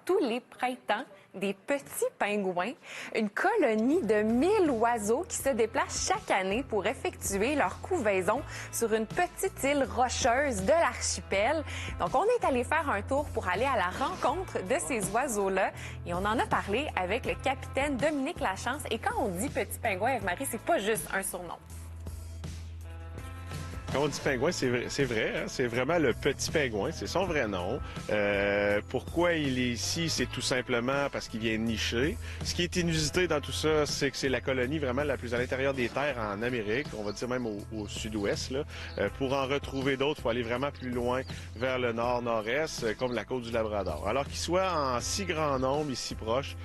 tous les printemps des petits pingouins, une colonie de 1000 oiseaux qui se déplacent chaque année pour effectuer leur couvaison sur une petite île rocheuse de l'archipel. Donc, on est allé faire un tour pour aller à la rencontre de ces oiseaux-là et on en a parlé avec le capitaine Dominique Lachance. Et quand on dit petit pingouin, Eve-Marie, c'est pas juste un surnom. Quand on dit pingouin, c'est vrai, hein? C'est vraiment le petit pingouin, c'est son vrai nom. Pourquoi il est ici, c'est tout simplement parce qu'il vient nicher. Ce qui est inusité dans tout ça, c'est que c'est la colonie vraiment la plus à l'intérieur des terres en Amérique, on va dire même au sud-ouest. Pour en retrouver d'autres, il faut aller vraiment plus loin vers le nord-nord-est, comme la côte du Labrador. Alors qu'il soit en si grand nombre, ici proche,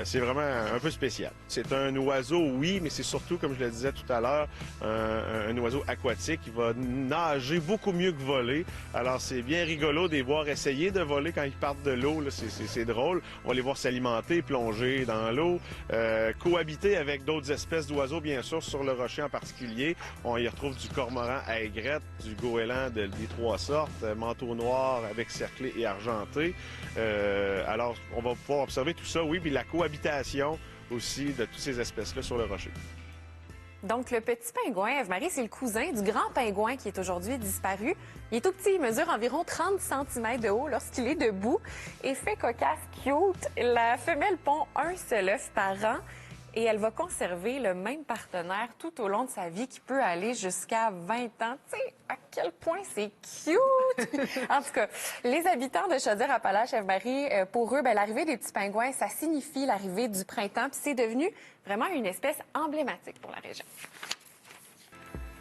c'est vraiment un peu spécial. C'est un oiseau, oui, mais c'est surtout, comme je le disais tout à l'heure, un oiseau aquatique qui va nager beaucoup mieux que voler. Alors, c'est bien rigolo de les voir essayer de voler quand ils partent de l'eau. C'est drôle. On va les voir s'alimenter, plonger dans l'eau, cohabiter avec d'autres espèces d'oiseaux, bien sûr, sur le rocher en particulier. On y retrouve du cormoran à aigrette, du goéland des trois sortes, manteau noir avec cerclé et argenté. Alors, on va pouvoir observer tout ça, oui, puis la cohabitation aussi de toutes ces espèces-là sur le rocher. Donc, le petit pingouin, Eve-Marie, c'est le cousin du grand pingouin qui est aujourd'hui disparu. Il est tout petit, il mesure environ 30 cm de haut lorsqu'il est debout. Et fait cocasse, cute, la femelle pond un seul œuf par an et elle va conserver le même partenaire tout au long de sa vie qui peut aller jusqu'à 20 ans. Tu sais, à quel point c'est cute! En tout cas, les habitants de Chaudière-Appalaches, Eve-Marie, pour eux, l'arrivée des petits pingouins, ça signifie l'arrivée du printemps. Puis c'est devenu vraiment une espèce emblématique pour la région.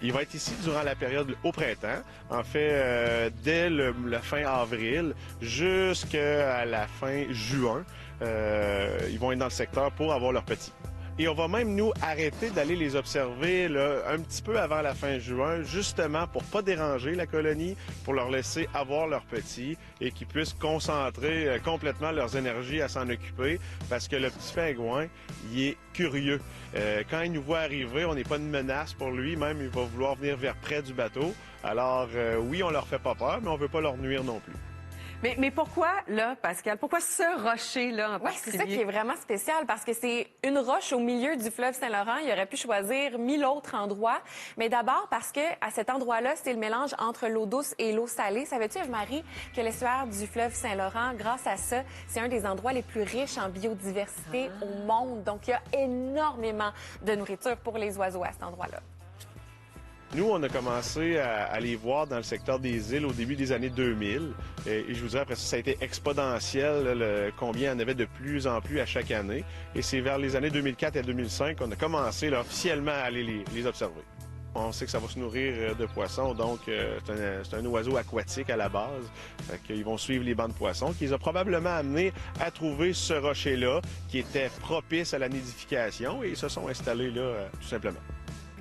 Il va être ici durant la période au printemps, en fait, dès le fin avril jusqu'à la fin juin. Ils vont être dans le secteur pour avoir leurs petits. Et on va même, nous, arrêter d'aller les observer là, un petit peu avant la fin juin, justement pour pas déranger la colonie, pour leur laisser avoir leurs petits et qu'ils puissent concentrer complètement leurs énergies à s'en occuper, parce que le petit pingouin, il est curieux. Quand il nous voit arriver, on n'est pas une menace pour lui, même il va vouloir venir vers près du bateau. Alors, oui, on leur fait pas peur, mais on veut pas leur nuire non plus. Mais pourquoi, là, Pascal, pourquoi ce rocher-là en particulier? Oui, c'est ça qui est vraiment spécial parce que c'est une roche au milieu du fleuve Saint-Laurent. Il aurait pu choisir 1000 autres endroits. Mais d'abord parce que à cet endroit-là, c'est le mélange entre l'eau douce et l'eau salée. Savais-tu, Eve-Marie, que l'estuaire du fleuve Saint-Laurent, grâce à ça, c'est un des endroits les plus riches en biodiversité au monde. Donc, il y a énormément de nourriture pour les oiseaux à cet endroit-là. Nous, on a commencé à les voir dans le secteur des îles au début des années 2000. Et je vous dirais, après ça a été exponentiel, combien il y en avait de plus en plus à chaque année. Et c'est vers les années 2004 et 2005 qu'on a commencé là, officiellement à aller les observer. On sait que ça va se nourrir de poissons, donc c'est un oiseau aquatique à la base. Ils vont suivre les bancs de poissons, qui les a probablement amenés à trouver ce rocher-là, qui était propice à la nidification, et ils se sont installés là, tout simplement.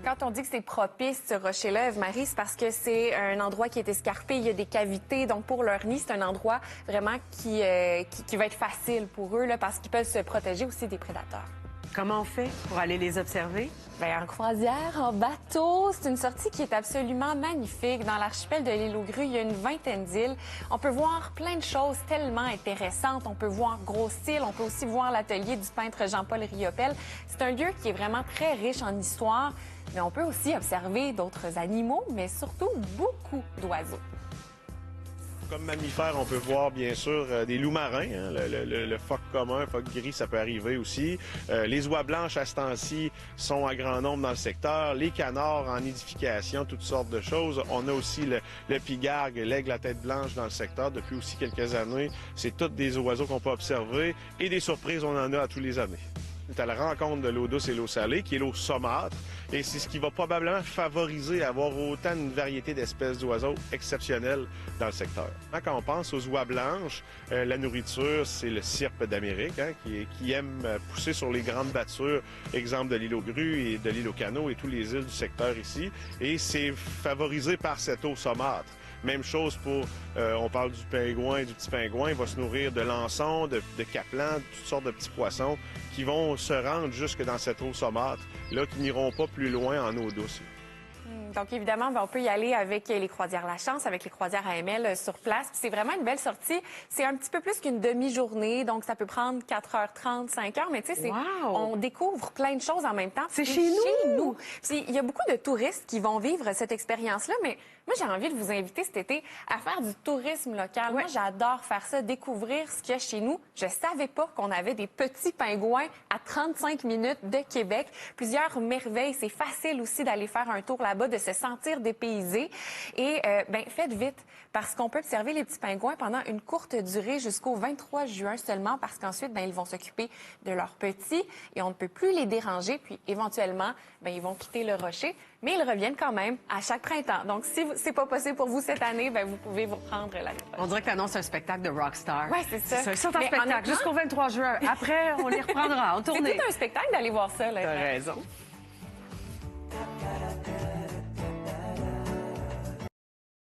Quand on dit que c'est propice, ce rocher-là, Eve-Marie, c'est parce que c'est un endroit qui est escarpé, il y a des cavités. Donc, pour leur nid, c'est un endroit vraiment qui va être facile pour eux, là, parce qu'ils peuvent se protéger aussi des prédateurs. Comment on fait pour aller les observer? Bien, en croisière, en bateau, c'est une sortie qui est absolument magnifique. Dans l'archipel de l'île aux Grues, il y a une vingtaine d'îles. On peut voir plein de choses tellement intéressantes. On peut voir Gros-Île, on peut aussi voir l'atelier du peintre Jean-Paul Riopel. C'est un lieu qui est vraiment très riche en histoire, mais on peut aussi observer d'autres animaux, mais surtout beaucoup d'oiseaux. Comme mammifères, on peut voir bien sûr des loups marins, hein, le phoque commun, le phoque gris, ça peut arriver aussi. Les oies blanches à ce temps-ci sont à grand nombre dans le secteur. Les canards en nidification, toutes sortes de choses. On a aussi le pigargue, l'aigle à tête blanche dans le secteur depuis aussi quelques années. C'est tous des oiseaux qu'on peut observer et des surprises, on en a à tous les années. C'est à la rencontre de l'eau douce et l'eau salée, qui est l'eau saumâtre. Et c'est ce qui va probablement favoriser avoir autant une variété d'espèces d'oiseaux exceptionnelles dans le secteur. Quand on pense aux oies blanches, la nourriture, c'est le cirpe d'Amérique, hein, qui aime pousser sur les grandes battures, exemple de l'île aux Grues et de l'île aux Canots et toutes les îles du secteur ici. Et c'est favorisé par cette eau saumâtre. Même chose pour, on parle du pingouin, du petit pingouin, il va se nourrir de l'anson, de capelans, de toutes sortes de petits poissons qui vont se rendre jusque dans cette eau saumâtre, là, qui n'iront pas plus loin en eau douce. Donc, évidemment, ben, on peut y aller avec les croisières La Chance, avec les croisières AML sur place. Puis c'est vraiment une belle sortie. C'est un petit peu plus qu'une demi-journée, donc ça peut prendre 4h30, 5h, mais tu sais, Wow! on découvre plein de choses en même temps. C'est chez nous! Puis il y a beaucoup de touristes qui vont vivre cette expérience-là, mais moi, j'ai envie de vous inviter cet été à faire du tourisme local. Ouais. Moi, j'adore faire ça, découvrir ce qu'il y a chez nous. Je savais pas qu'on avait des petits pingouins à 35 minutes de Québec. Plusieurs merveilles. C'est facile aussi d'aller faire un tour là-bas, de se sentir dépaysé. Et ben faites vite, parce qu'on peut observer les petits pingouins pendant une courte durée jusqu'au 23 juin seulement, parce qu'ensuite, ben, ils vont s'occuper de leurs petits et on ne peut plus les déranger. Puis éventuellement, ben, ils vont quitter le rocher, mais ils reviennent quand même à chaque printemps. Donc, si c'est pas possible pour vous cette année, ben, vous pouvez vous reprendre l'année prochaine. On dirait que t'annonces un spectacle de rockstar. Ouais, c'est ça. Ils sont en Mais spectacle honnêtement, jusqu'au 23 juin. Après, on les reprendra en c'est tournée. tout un spectacle d'aller voir ça. Là. T'as raison.